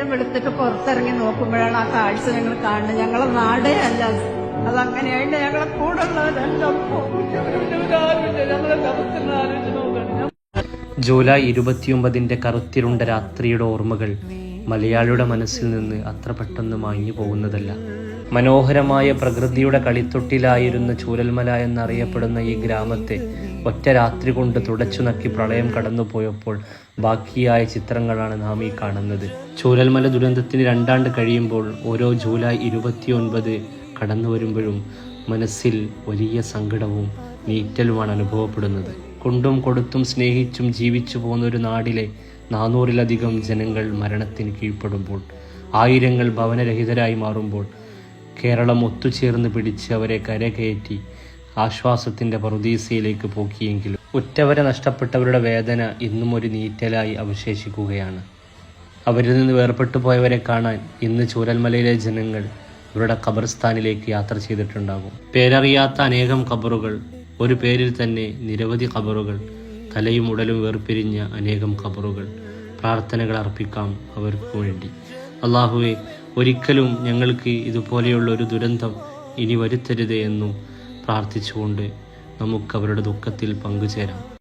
നേരം വെളുത്തിട്ട് പുറത്തിറങ്ങി നോക്കുമ്പോഴാണ് ആ കാഴ്ച ഞങ്ങൾ കാണുന്നത്. ഞങ്ങളെ നാടേ അല്ല അതങ്ങനെയായിട്ട് ഞങ്ങളെ കൂടെ ഉള്ളവരെല്ലാം ജൂലൈ 29 കറുത്തിരുണ്ട രാത്രിയുടെ ഓർമ്മകൾ മലയാളിയുടെ മനസ്സിൽ നിന്ന് അത്ര പെട്ടെന്ന് മാഞ്ഞു പോകുന്നതല്ല. മനോഹരമായ പ്രകൃതിയുടെ കളിത്തൊട്ടിലായിരുന്ന ചൂരൽമല എന്നറിയപ്പെടുന്ന ഈ ഗ്രാമത്തെ ഒറ്റ രാത്രി കൊണ്ട് തുടച്ചു നക്കി പ്രളയം കടന്നുപോയപ്പോൾ ബാക്കിയായ ചിത്രങ്ങളാണ് നാം ഈ കാണുന്നത്. ചൂരൽമല ദുരന്തത്തിന് 2 ആണ്ട് കഴിയുമ്പോൾ ഓരോ ജൂലൈ 29 കടന്നു വരുമ്പോഴും മനസ്സിൽ വലിയ സങ്കടവും നീറ്റലുമാണ് അനുഭവപ്പെടുന്നത്. കൊണ്ടും കൊടുത്തും സ്നേഹിച്ചും ജീവിച്ചു പോകുന്ന ഒരു നാടിലെ 400-ലധികം ജനങ്ങൾ മരണത്തിന് കീഴ്പ്പെടുമ്പോൾ, ആയിരങ്ങൾ ഭവനരഹിതരായി മാറുമ്പോൾ കേരളം ഒത്തുചേർന്ന് പിടിച്ച് അവരെ കരകയറ്റി ആശ്വാസത്തിൻ്റെ പറുദീസയിലേക്ക് പോക്കിയെങ്കിലും ഉറ്റവരെ നഷ്ടപ്പെട്ടവരുടെ വേദന ഇന്നും ഒരു നീറ്റലായി അവശേഷിക്കുകയാണ്. അവരിൽ നിന്ന് വേർപെട്ടു പോയവരെ കാണാൻ ഇന്ന് ചൂരൽമലയിലെ ജനങ്ങൾ അവരുടെ ഖബർസ്ഥാനിലേക്ക് യാത്ര ചെയ്തിട്ടുണ്ടാകും. പേരറിയാത്ത അനേകം ഖബറുകൾ, ഒരു പേരിൽ തന്നെ നിരവധി ഖബറുകൾ, തലയും ഉടലും വേർപിരിഞ്ഞ അനേകം ഖബറുകൾ. പ്രാർത്ഥനകൾ അർപ്പിക്കാം അവർക്ക് വേണ്ടി. അള്ളാഹുവെ, ഒരിക്കലും ഞങ്ങൾക്ക് ഇതുപോലെയുള്ള ഒരു ദുരന്തം ഇനി വരുത്തരുതേ എന്നും പ്രാർത്ഥിച്ചുകൊണ്ട് നമുക്ക് അവരുടെ ദുഃഖത്തിൽ പങ്കുചേരാം.